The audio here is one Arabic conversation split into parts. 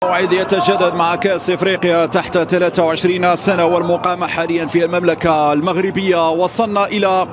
موعد يتجدد مع كأس افريقيا تحت 23 سنة والمقامة حاليا في المملكة المغربية. وصلنا إلى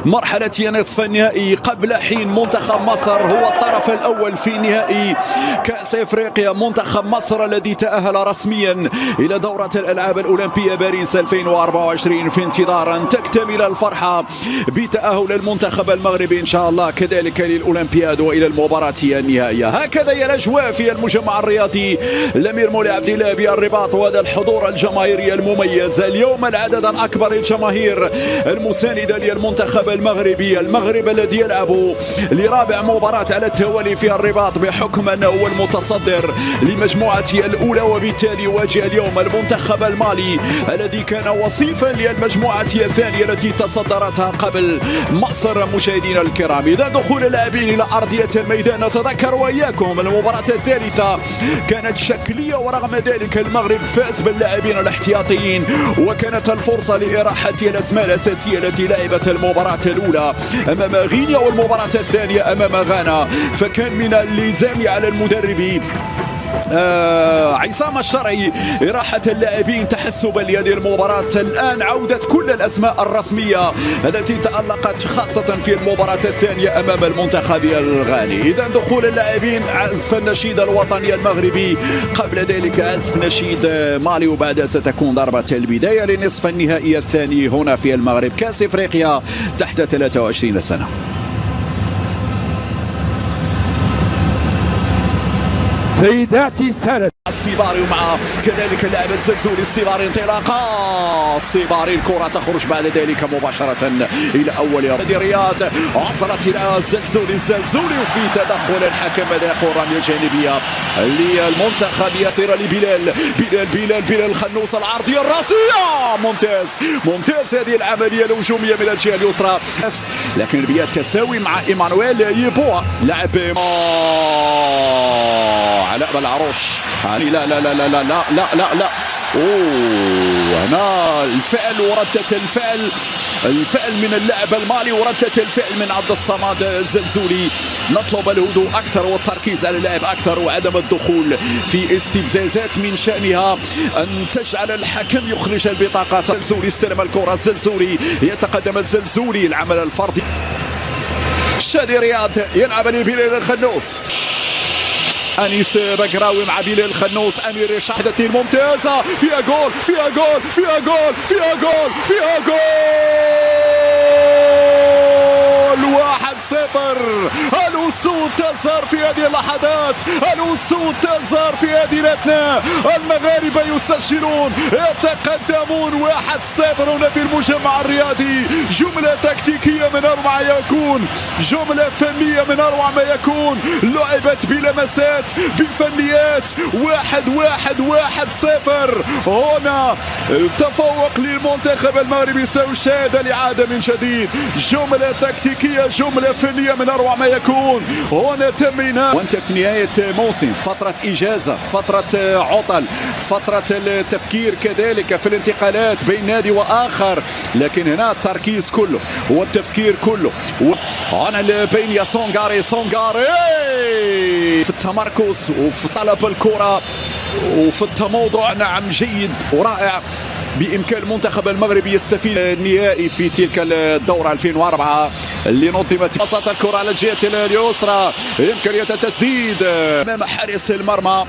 مرحلة نصف النهائي. قبل حين منتخب مصر هو الطرف الأول في نهائي كأس افريقيا، منتخب مصر الذي تأهل رسميا إلى دورة الألعاب الأولمبية باريس 2024 في انتظار أن تكتمل الفرحة بتأهل المنتخب المغربي إن شاء الله كذلك للأولمبياد وإلى المباراة النهائية. هكذا هي الأجواء في المجمع الرياضي الأمير مولى عبد الله بالرباط، وهذا الحضور الجماهيري المميز اليوم، العدد الأكبر الجماهير المساندة للمنتخب المغربي. المغرب الذي يلعب لرابع مباراة على التوالي في الرباط بحكم أنه هو المتصدر لمجموعته الأولى، وبالتالي يواجه اليوم المنتخب المالي الذي كان وصيفا للمجموعة الثانية التي تصدرتها قبل مصر. مشاهدينا الكرام، إذا دخول اللاعبين إلى أرضية الميدان، نتذكر وإياكم المباراة الثالثة كانت شكلية، ورغم ذلك المغرب فاز باللاعبين الاحتياطيين، وكانت الفرصة لإراحة الأسماء الأساسية التي لعبت المباراة الأولى أمام غينيا والمباراة الثانية أمام غانا. فكان من اللزام على المدرب عصام الشرعي إراحة اللاعبين تحسبا لهذه المباراة. الآن عودة كل الأسماء الرسمية التي تألقت خاصة في المباراة الثانية أمام المنتخب الغاني. إذا دخول اللاعبين، عزف النشيد الوطني المغربي، قبل ذلك عزف نشيد مالي، وبعدها ستكون ضربة البداية لنصف النهائي الثاني هنا في المغرب كأس افريقيا تحت 23 سنة. سيداتي السادة، السيباري ومع كذلك اللاعب الزلزولي. السيباري انطلاقة، السيباري الكرة تخرج بعد ذلك مباشرة إلى أول نادي رياض، وصلت إلى الزلزولي وفي تدخل الحكم يقول رمية جانبية للمنتخب. يصير لبلال الخنوس، العرضية الراسية، ممتاز هذه العملية الهجومية من الجهة اليسرى، لكن البيات تساوي مع إيمانويل يبوا لاعب علاء بالعروش. لا لا لا لا لا لا لا لا لا هنا الفعل وردة الفعل من اللاعب المالي، وردة الفعل من عبد الصمد الزلزولي. نطلب الهدوء أكثر والتركيز على اللعب أكثر، وعدم الدخول في استفزازات من شأنها أن تجعل الحكم يخرج البطاقات. الزلزولي استلم الكرة، الزلزولي يتقدم، الزلزولي العمل الفردي. شادي رياض يلعب لبلال الخنوس، أنيس بقراوي مع بلال الخنوس، أمير شحدة ممتازة، فيها جول 1-0. الأسود تزهر في هذه اللحظات، الأسود تزهر في هديرتنا. المغاربة يسجلون، يتقدمون 1-0 هنا في المجمع الرياضي. جملة تكتيكية من أروع ما يكون، جملة فنية من أروع ما يكون، لعبت بلمسات بفنيات. 1-0 هنا تفوق للمنتخب المغربي. سيشاهد الإعادة من جديد، جملة تكتيكية، جملة فنية من أروع ما يكون. هنا تمرينات، وانت في نهاية موسم، فترة إجازة، فترة عطل، فترة التفكير كذلك في الانتقالات بين نادي وآخر، لكن هنا التركيز كله والتفكير كله هنا بين يا سونغاري في التمركز وفي طلب الكرة وفي التموضع. نعم، جيد ورائع. بإمكان المنتخب المغربي يستفيد النهائي في تلك الدورة 2004 اللي نظمت. وصلت الكرة على الجهة اليسرى، إمكانية التسديد أمام حارس المرمى.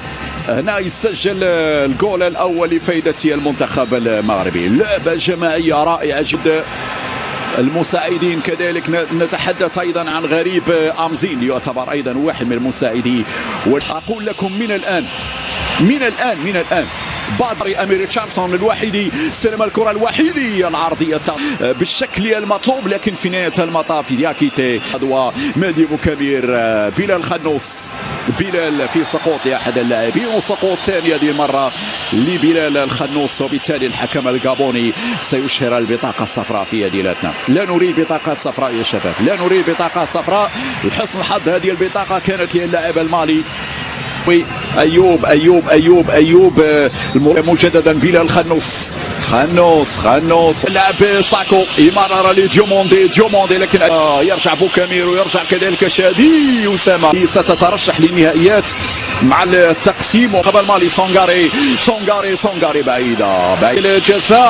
هنا يسجل الجول الأول لفائدة المنتخب المغربي. لعبة جماعية رائعة جدا. المساعدين كذلك، نتحدث أيضا عن غريب أمزين، يعتبر أيضا واحد من المساعدين. وأقول لكم من الآن باطري أمير ريتشاردسون الوحيدي استلم الكرة الوحيدي العرضية بالشكل المطلوب، لكن في نهاية المطاف دياكيتي ومادي مكامير. بلال الخنوس، بلال في سقوط أحد اللاعبين، وسقوط ثاني هذه المرة لبلال الخنوس، وبالتالي الحكم الجابوني سيشهر البطاقة الصفراء في يدينتنا. لا نريد بطاقات صفراء يا شباب، لا نريد بطاقات صفراء. لحسن الحظ هذه البطاقة كانت للاعب المالي أيوب مجددا. بلال الخنوس خنوس لعب ساكو يمرر لديوموندي لكن يرجع بوكامير ويرجع كذلك شادي أسامة. ستترشح للنهائيات مع التقسيم قبل مالي سونغاري بعيدة الجزاء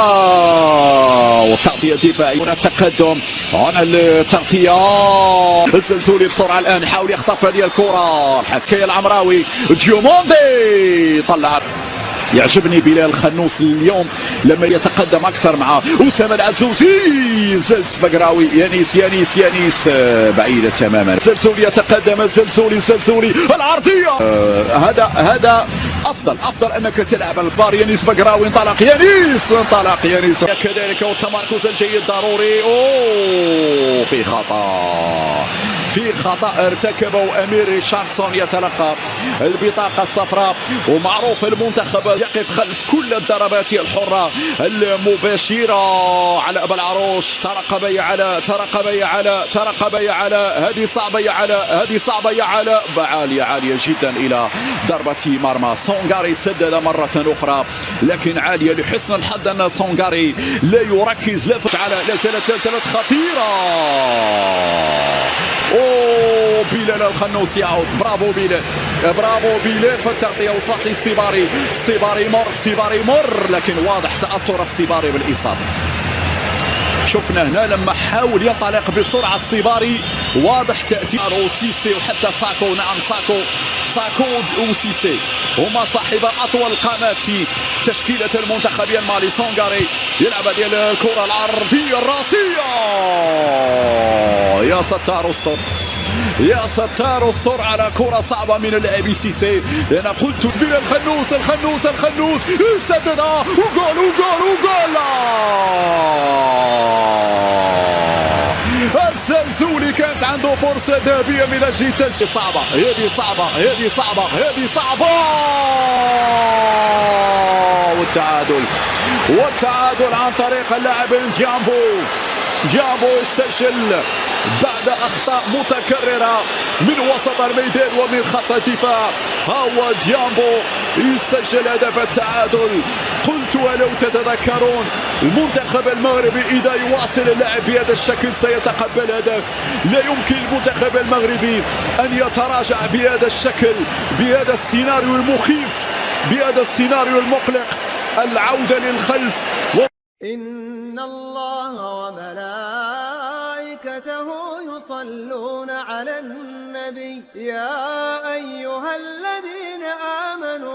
والتغطية الدفاعية التقدم هنا التغطية. الزلزولي بسرعة الآن يحاول يخطف هذه الكرة الحكاية العمراوي ديوموندي طلع. يعجبني بلال خنوس اليوم لما يتقدم اكثر مع اسامه العزوزي. زلز بقراوي يانيس بعيده تماما. زلزولي يتقدم الزلزولي العرضيه. هذا افضل انك تلعب البار. يانيس بقراوي انطلق يانيس كذلك والتمركز الجيد ضروري. في خطأ ارتكبه أمير ريتشاردسون يتلقى البطاقة الصفراء. ومعروف المنتخب يقف خلف كل الضربات الحرة المباشرة على أبا العروش. ترقب على هذه صعبة يا علاء عالية جدا إلى ضربة مرمى. سونغاري سدد مرة أخرى لكن عالية لحسن الحظ أن سونغاري لا يركز لا زالت خطيرة. بلال الخنوس يعود. برافو بلال في التغطية. وصلت لي السيباري مر لكن واضح تأثر السيباري بالإصابة. شفنا هنا لما حاول ينطلق بسرعة السيباري واضح تأثير سيسي وحتى ساكو. نعم ساكو وسيسي هما صاحب أطول قامات في تشكيلة المنتخب المالي. سونغاري يلعب ديال الكرة العرضية الراسية. يا ستار استر على كرة صعبة من اللاعب سيسي. أنا قلت بلا الخنوس سددها وجول. الزلزولي كانت عنده فرصة ذهبية من أجل تسجيل. هذه صعبة والتعادل عن طريق اللاعب جامبو يسجل بعد أخطاء متكررة من وسط الميدان ومن خط الدفاع. هو جامبو يسجل هدف التعادل. قلت ولو تتذكرون المنتخب المغربي إذا يواصل اللعب بهذا الشكل سيتقبل هدف. لا يمكن المنتخب المغربي أن يتراجع بهذا الشكل بهذا السيناريو المخيف بهذا السيناريو المقلق. العودة للخلف. إن الله وملائكته يصلون على النبي يا أيها الذين آمنوا